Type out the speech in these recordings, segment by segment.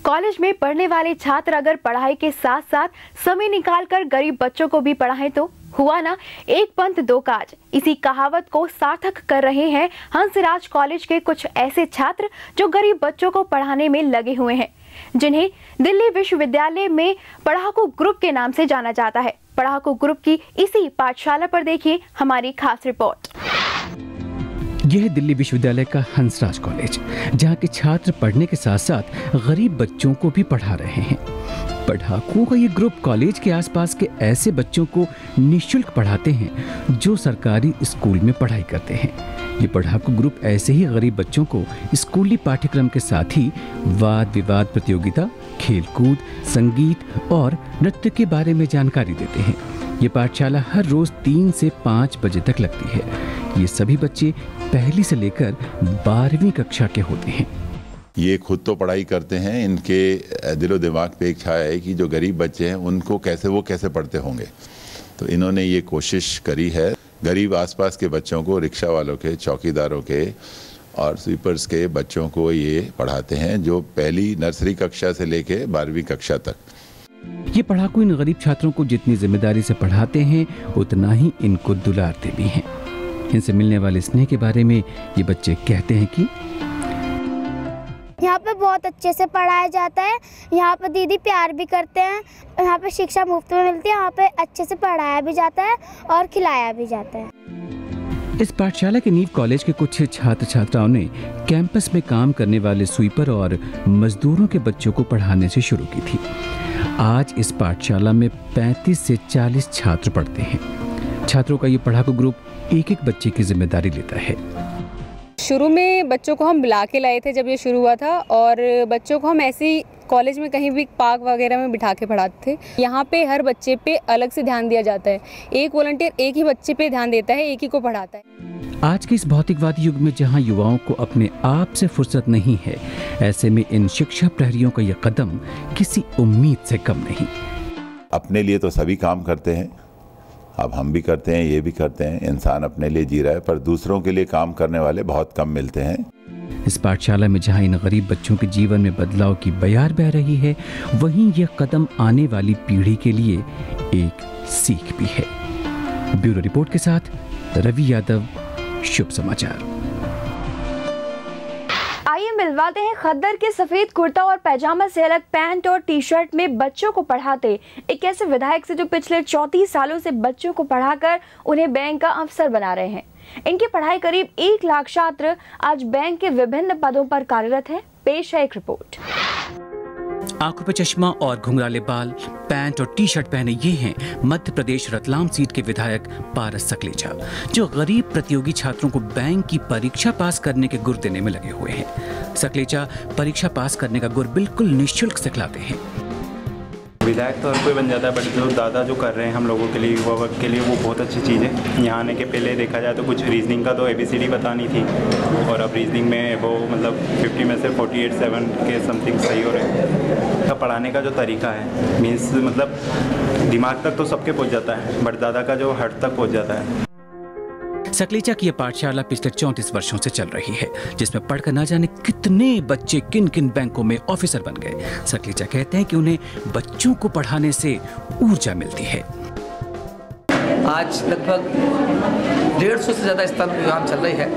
College में पढ़ने वाले छात्र अगर पढ़ाई के साथ साथ समय निकालकर गरीब बच्चों को भी पढ़ाएं तो हुआ ना एक पंथ दो काज। इसी कहावत को सार्थक कर रहे हैं हंसराज कॉलेज के कुछ ऐसे छात्र जो गरीब बच्चों को पढ़ाने में लगे हुए हैं, जिन्हें दिल्ली विश्वविद्यालय में पढ़ाकू ग्रुप के नाम से जाना जाता है। पढ़ाकू ग्रुप की इसी पाठशाला पर देखिए हमारी खास रिपोर्ट। यह है दिल्ली विश्वविद्यालय का हंसराज कॉलेज, जहां के छात्र पढ़ने के साथ साथ गरीब बच्चों को भी पढ़ा रहे हैं। पढ़ाकुओं का ये ग्रुप कॉलेज के आसपास के ऐसे बच्चों को निःशुल्क पढ़ाते हैं जो सरकारी स्कूल में पढ़ाई करते हैं। ये पढ़ाकू ग्रुप ऐसे ही गरीब बच्चों को स्कूली पाठ्यक्रम के साथ ही वाद विवाद प्रतियोगिता, खेलकूद, संगीत और नृत्य के बारे में जानकारी देते हैं। ये पाठशाला हर रोज 3 से 5 बजे तक लगती है। ये सभी बच्चे पहली से लेकर 12वीं कक्षा के होते हैं। ये खुद तो पढ़ाई करते हैं, इनके दिलो दिमाग पे एक छाया है कि जो गरीब बच्चे हैं उनको कैसे पढ़ते होंगे। तो इन्होंने ये कोशिश करी है गरीब आसपास के बच्चों को, रिक्शा वालों के, चौकीदारों के और स्वीपर्स के बच्चों को ये पढ़ाते हैं, जो पहली नर्सरी कक्षा से लेके 12वीं कक्षा तक। ये पढ़ाकू इन गरीब छात्रों को जितनी जिम्मेदारी से पढ़ाते हैं उतना ही इनको दुलारते भी हैं। इनसे मिलने वाले स्नेह के बारे में ये बच्चे कहते हैं कि यहाँ पे बहुत अच्छे से पढ़ाया जाता है, यहाँ पे दीदी प्यार भी करते हैं, यहाँ पे शिक्षा मुफ्त में मिलती है, यहाँ पे अच्छे से पढ़ाया भी जाता है और खिलाया भी जाता है। इस पाठशाला के नींव कॉलेज के कुछ छात्र छात्राओं ने कैंपस में काम करने वाले स्वीपर और मजदूरों के बच्चों को पढ़ाने से शुरू की थी। आज इस पाठशाला में 35 से 40 छात्र पढ़ते हैं। छात्रों का ये पढ़ाकू ग्रुप एक बच्चे की जिम्मेदारी लेता है। शुरू में बच्चों को हम बुला के लाए थे जब ये शुरू हुआ था, और बच्चों को हम ऐसे ही कॉलेज में कहीं भी पार्क वगैरह में बिठा के पढ़ाते थे। यहाँ पे हर बच्चे पे अलग से ध्यान दिया जाता है। एक वॉलंटियर एक ही बच्चे पे ध्यान देता है, एक ही को पढ़ाता है। आज के इस भौतिकवादी युग में जहाँ युवाओं को अपने आप से फुर्सत नहीं है, ऐसे में इन शिक्षा प्रहरियों का यह कदम किसी उम्मीद से कम नहीं। अपने लिए तो सभी काम करते हैं, अब हम भी करते हैं, ये भी करते हैं। इंसान अपने लिए जी रहा है, पर दूसरों के लिए काम करने वाले बहुत कम मिलते हैं। इस पाठशाला में जहां इन गरीब बच्चों के जीवन में बदलाव की बयार बह रही है, वहीं यह कदम आने वाली पीढ़ी के लिए एक सीख भी है। ब्यूरो रिपोर्ट के साथ रवि यादव, शुभ समाचार। आइए मिलवाते हैं खद्दर के सफेद कुर्ता और पैजामा से अलग पैंट और टी शर्ट में बच्चों को पढ़ाते एक ऐसे विधायक से जो पिछले 34 सालों से बच्चों को पढ़ाकर उन्हें बैंक का अफसर बना रहे हैं। इनकी पढ़ाई करीब 1 लाख छात्र आज बैंक के विभिन्न पदों पर कार्यरत हैं। पेश है एक रिपोर्ट। आंखों पे चश्मा और घुंघराले बाल, पैंट और टी शर्ट पहने ये हैं मध्य प्रदेश रतलाम सीट के विधायक पारस सकलेचा, जो गरीब प्रतियोगी छात्रों को बैंक की परीक्षा पास करने के गुर देने में लगे हुए हैं। सकलेचा परीक्षा पास करने का गुर बिल्कुल निःशुल्क सिखलाते हैं। विधायक तो हर कोई बन जाता है, बट जो दादा जो कर रहे हैं हम लोगों के लिए, युवा वर्ग के लिए, वो बहुत अच्छी चीज़ है। यहाँ आने के पहले देखा जाए तो कुछ रीजनिंग का तो ABCD बतानी थी, और अब रीजनिंग में वो मतलब 50 में से 48-7 के समथिंग सही हो रहे हैं। का पढ़ाने का जो तरीका है, मीन्स मतलब दिमाग तक तो सबके पहुँच जाता है, बट दादा का जो हर्ट तक पहुँच जाता है। सकलेचा की यह पाठशाला पिछले 34 वर्षों से चल रही है, जिसमें पढ़कर न जाने कितने बच्चे किन किन बैंकों में ऑफिसर बन गए। सकलेचा कहते हैं कि उन्हें बच्चों को पढ़ाने से ऊर्जा मिलती है। आज लगभग 150 से ज़्यादा स्थान अभियान चल रही है।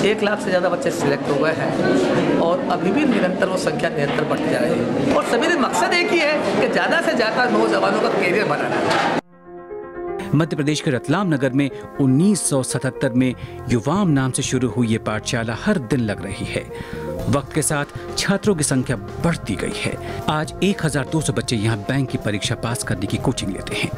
1 लाख से ज़्यादा बच्चे सिलेक्ट हो गए हैं, और अभी भी निरंतर वो संख्या निरंतर बढ़ती जा रही है। और सभी मकसद एक ही है कि ज़्यादा से ज़्यादा नौजवानों का करियर बनाना। मध्य प्रदेश के रतलाम नगर में 1977 में युवाम नाम से शुरू हुई ये पाठशाला हर दिन लग रही है। वक्त के साथ छात्रों की संख्या बढ़ती गई है। आज 1200 बच्चे यहाँ बैंक की परीक्षा पास करने की कोचिंग लेते हैं।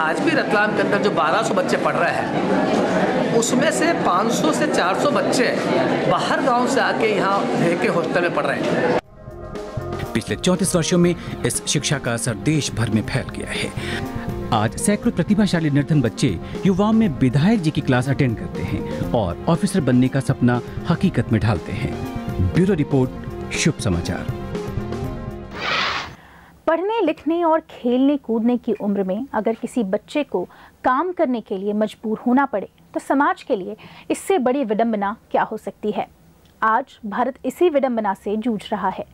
आज भी रतलाम के अंदर जो 1200 बच्चे पढ़ रहे हैं, उसमें से 500 से 400 बच्चे बाहर गांव से आके यहाँ रह के हॉस्टल में पढ़ रहे हैं। पिछले 34 वर्षों में इस शिक्षा का असर देश भर में फैल गया है। आज सैकड़ों प्रतिभाशाली निर्धन बच्चे युवाओं में विधायक जी की क्लास अटेंड करते हैं और ऑफिसर बनने का सपना हकीकत में ढालते हैं। ब्यूरो रिपोर्ट, शुभ समाचार। पढ़ने लिखने और खेलने कूदने की उम्र में अगर किसी बच्चे को काम करने के लिए मजबूर होना पड़े तो समाज के लिए इससे बड़ी विडंबना क्या हो सकती है। आज भारत इसी विडंबना से जूझ रहा है।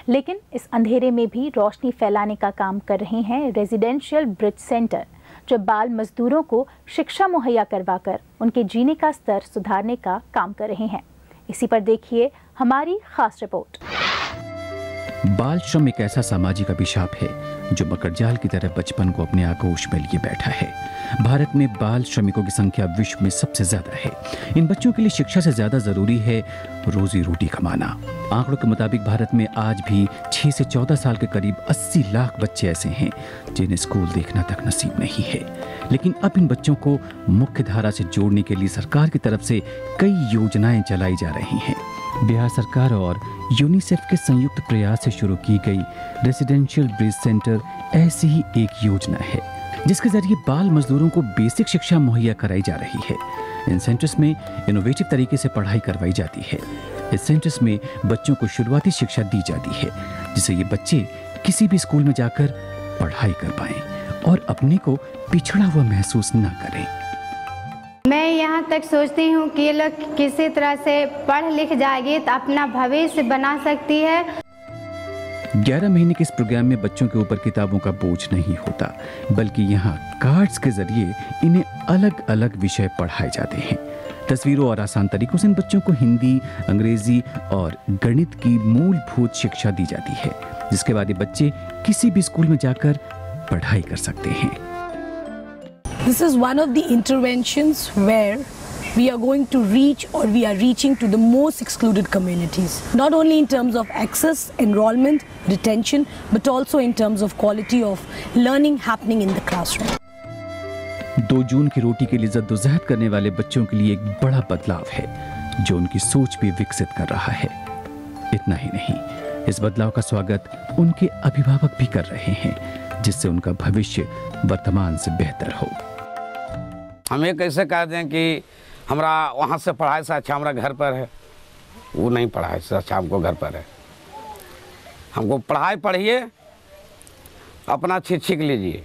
लेकिन इस अंधेरे में भी रोशनी फैलाने का काम कर रहे हैं रेजिडेंशियल ब्रिज सेंटर, जो बाल मजदूरों को शिक्षा मुहैया करवाकर उनके जीने का स्तर सुधारने का काम कर रहे हैं। इसी पर देखिए हमारी खास रिपोर्ट। बाल श्रम एक ऐसा सामाजिक अभिशाप है जो मकड़जाल की तरह बचपन को अपने आगोश में लिए बैठा है। भारत में बाल श्रमिकों की संख्या विश्व में सबसे ज्यादा है। इन बच्चों के लिए शिक्षा से ज्यादा जरूरी है रोजी रोटी कमाना। आंकड़ों के मुताबिक भारत में आज भी 6 से 14 साल के करीब 80 लाख बच्चे ऐसे हैं जिन्हें स्कूल देखना तक नसीब नहीं है। लेकिन अब इन बच्चों को मुख्य धारा से जोड़ने के लिए सरकार की तरफ से कई योजनाएं चलाई जा रही हैं। बिहार सरकार और यूनिसेफ के संयुक्त प्रयास से शुरू की गई रेजिडेंशियल ब्रिज सेंटर ऐसी ही एक योजना है जिसके जरिए बाल मजदूरों को बेसिक शिक्षा मुहैया कराई जा रही है। इन सेंटर्स में इनोवेटिव तरीके से पढ़ाई करवाई जाती है। इस सेंटर्स में बच्चों को शुरुआती शिक्षा दी जाती है जिससे ये बच्चे किसी भी स्कूल में जाकर पढ़ाई कर पाएं और अपने को पिछड़ा हुआ महसूस न करें। मैं यहाँ तक सोचती हूँ कि ये लोग किसी तरह से पढ़ लिख जाएगी तो अपना भविष्य बना सकती है। 11 महीने के इस प्रोग्राम में बच्चों के ऊपर किताबों का बोझ नहीं होता, बल्कि यहाँ कार्ड्स के जरिए इन्हें अलग अलग विषय पढ़ाए जाते हैं। तस्वीरों और आसान तरीकों से इन बच्चों को हिंदी, अंग्रेजी और गणित की मूलभूत शिक्षा दी जाती है, जिसके बाद ये बच्चे किसी भी स्कूल में जाकर पढ़ाई कर सकते हैं। This is one of the interventions where we are going to reach, or we are reaching to the most excluded communities, not only in terms of access, enrollment, retention, but also in terms of quality of learning happening in the classroom. 2 जून की रोटी के लिए जद्दोजहद करने वाले बच्चों के लिए एक बड़ा बदलाव है जो उनकी सोच भी विकसित कर रहा है। इतना ही नहीं, इस बदलाव का स्वागत उनके अभिभावक भी कर रहे हैं, जिससे उनका भविष्य वर्तमान से बेहतर हो। हम ये कैसे कह दें कि हमारा वहाँ से पढ़ाई से अच्छा हमारा घर पर है, वो नहीं पढ़ाई से अच्छा हमको घर पर है। हमको पढ़ाई पढ़िए, अपना सीख लीजिए।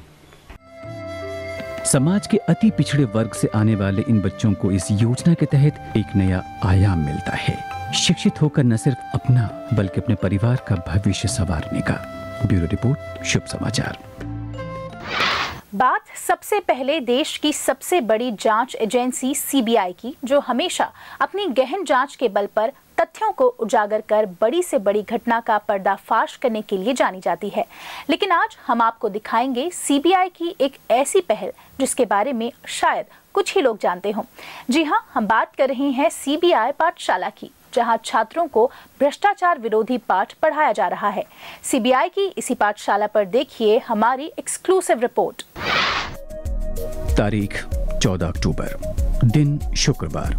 समाज के अति पिछड़े वर्ग से आने वाले इन बच्चों को इस योजना के तहत एक नया आयाम मिलता है, शिक्षित होकर न सिर्फ अपना बल्कि अपने परिवार का भविष्य संवारने का। ब्यूरो रिपोर्ट, शुभ समाचार। बात सबसे पहले देश की सबसे बड़ी जांच एजेंसी सीबीआई की, जो हमेशा अपनी गहन जांच के बल पर तथ्यों को उजागर कर बड़ी से बड़ी घटना का पर्दाफाश करने के लिए जानी जाती है। लेकिन आज हम आपको दिखाएंगे सीबीआई की एक ऐसी पहल जिसके बारे में शायद कुछ ही लोग जानते हों। जी हां, हम बात कर रहे हैं सीबीआई पाठशाला की, जहां छात्रों को भ्रष्टाचार विरोधी पाठ पढ़ाया जा रहा है। सीबीआई की इसी पाठशाला पर देखिए हमारी एक्सक्लूसिव रिपोर्ट। तारीख 14 अक्टूबर, दिन शुक्रवार।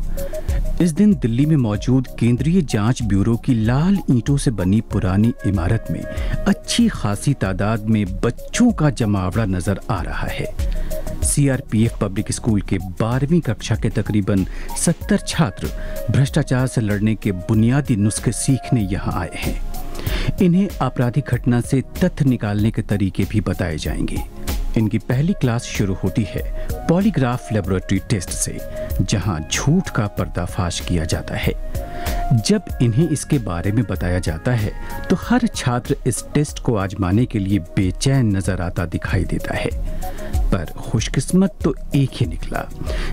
इस दिन दिल्ली में मौजूद केंद्रीय जांच ब्यूरो की लाल ईंटों से बनी पुरानी इमारत में अच्छी खासी तादाद में बच्चों का जमावड़ा नजर आ रहा है। सीआरपीएफ पब्लिक स्कूल के 12वीं कक्षा के तकरीबन 70 छात्र भ्रष्टाचार से लड़ने के बुनियादी नुस्खे सीखने यहाँ आए हैं। इन्हें आपराधिक घटना से तथ्य निकालने के तरीके भी बताए जाएंगे। इनकी पहली क्लास शुरू होती है पॉलीग्राफ लेबोरेटरी टेस्ट से, जहां झूठ का पर्दाफाश किया जाता है। जब इन्हें इसके बारे में बताया जाता है तो हर छात्र इस टेस्ट को आजमाने के लिए बेचैन नजर आता दिखाई देता है, पर खुशकिस्मत तो एक ही निकला,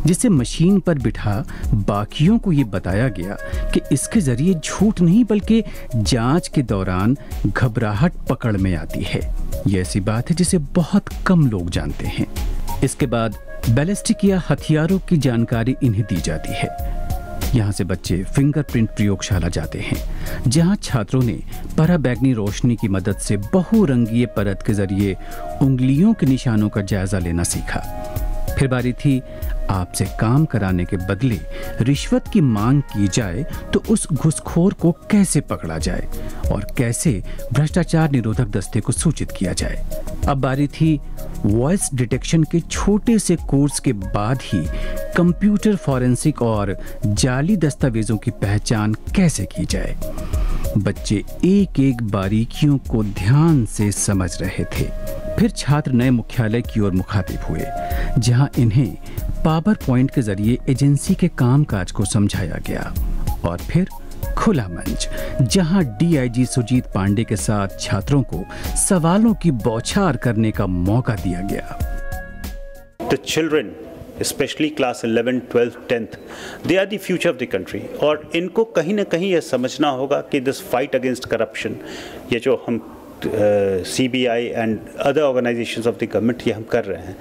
जिसे मशीन पर बिठा बाकियों को ये बताया गया कि इसके जरिए झूठ नहीं बल्कि जांच के दौरान घबराहट पकड़ में आती है। ये ऐसी बात है जिसे बहुत कम लोग जानते हैं। इसके बाद बैलिस्टिक या हथियारों की जानकारी इन्हें दी जाती है। यहाँ से बच्चे फिंगरप्रिंट प्रयोगशाला जाते हैं, जहाँ छात्रों ने पराबैंगनी रोशनी की मदद से बहुरंगीय परत के जरिए उंगलियों के निशानों का जायजा लेना सीखा। फिर बारी थी आपसे काम कराने के बदले रिश्वत की मांग की जाए तो उस घुसखोर को कैसे पकड़ा जाए और कैसे भ्रष्टाचार निरोधक दस्ते को सूचित किया जाए। अब बारी थी वॉइस डिटेक्शन के छोटे से कोर्स के बाद ही कंप्यूटर फॉरेंसिक और जाली दस्तावेजों की पहचान कैसे की जाए। बच्चे एक एक बारीकियों को ध्यान से समझ रहे थे। फिर छात्र नए मुख्यालय की ओर मुखातिब हुए, जहां इन्हें पावर पॉइंट के जरिए एजेंसी के कामकाज को समझाया गया और फिर खुला मंच, जहां डीआईजी सुजीत पांडे के साथ छात्रों को सवालों की बौछार करने का मौका दिया गया। The children, especially class 11, 12, 10th, they are the future of the country. और इनको कहीं ना कहीं यह समझना होगा कि this fight against corruption, ये जो हम CBI and other organisations of the government ये हम कर रहे हैं,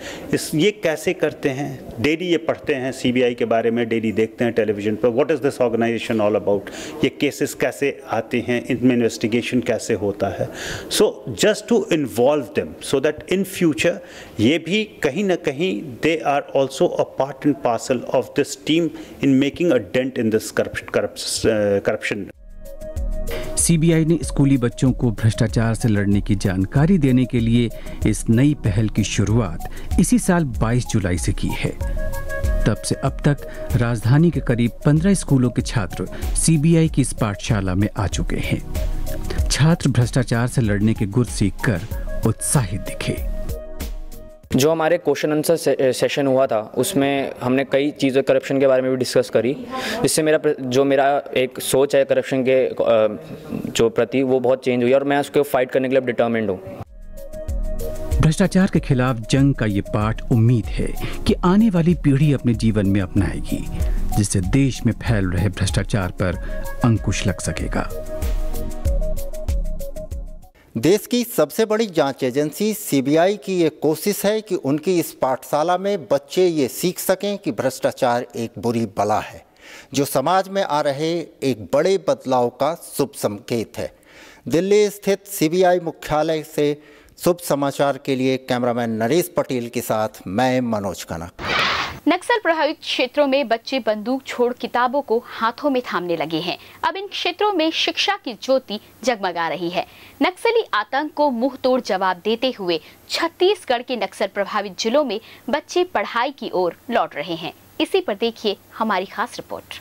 ये कैसे करते हैं। डेली ये पढ़ते हैं CBI के बारे में, डेली देखते हैं टेलीविज़न पर, what is this organisation all about, ये केसेस कैसे आते हैं, इनमें इन्वेस्टिगेशन कैसे होता है। So just to involve them so that in future ये भी कहीं ना कहीं they are also a part and parcel of this team in making a dent in this corruption. CBI ने स्कूली बच्चों को भ्रष्टाचार से लड़ने की जानकारी देने के लिए इस नई पहल की शुरुआत इसी साल 22 जुलाई से की है। तब से अब तक राजधानी के करीब 15 स्कूलों के छात्र सीबीआई की इस पाठशाला में आ चुके हैं। छात्र भ्रष्टाचार से लड़ने के गुर सीखकर उत्साहित दिखे। जो हमारे क्वेश्चन आंसर सेशन हुआ था उसमें हमने कई चीज़ें करप्शन के बारे में भी डिस्कस करी, जिससे मेरा एक सोच है करप्शन के जो प्रति वो बहुत चेंज हुई और मैं उसको फाइट करने के लिए डिटर्मिन्ड हूँ। भ्रष्टाचार के खिलाफ जंग का ये पाठ उम्मीद है कि आने वाली पीढ़ी अपने जीवन में अपनाएगी, जिससे देश में फैल रहे भ्रष्टाचार पर अंकुश लग सकेगा। देश की सबसे बड़ी जांच एजेंसी सीबीआई की ये कोशिश है कि उनकी इस पाठशाला में बच्चे ये सीख सकें कि भ्रष्टाचार एक बुरी बला है, जो समाज में आ रहे एक बड़े बदलाव का शुभ संकेत है। दिल्ली स्थित सीबीआई मुख्यालय से शुभ समाचार के लिए कैमरामैन नरेश पटेल के साथ मैं मनोज कनक। नक्सल प्रभावित क्षेत्रों में बच्चे बंदूक छोड़ किताबों को हाथों में थामने लगे हैं। अब इन क्षेत्रों में शिक्षा की ज्योति जगमगा रही है। नक्सली आतंक को मुंह तोड़ जवाब देते हुए छत्तीसगढ़ के नक्सल प्रभावित जिलों में बच्चे पढ़ाई की ओर लौट रहे हैं। इसी पर देखिए हमारी खास रिपोर्ट।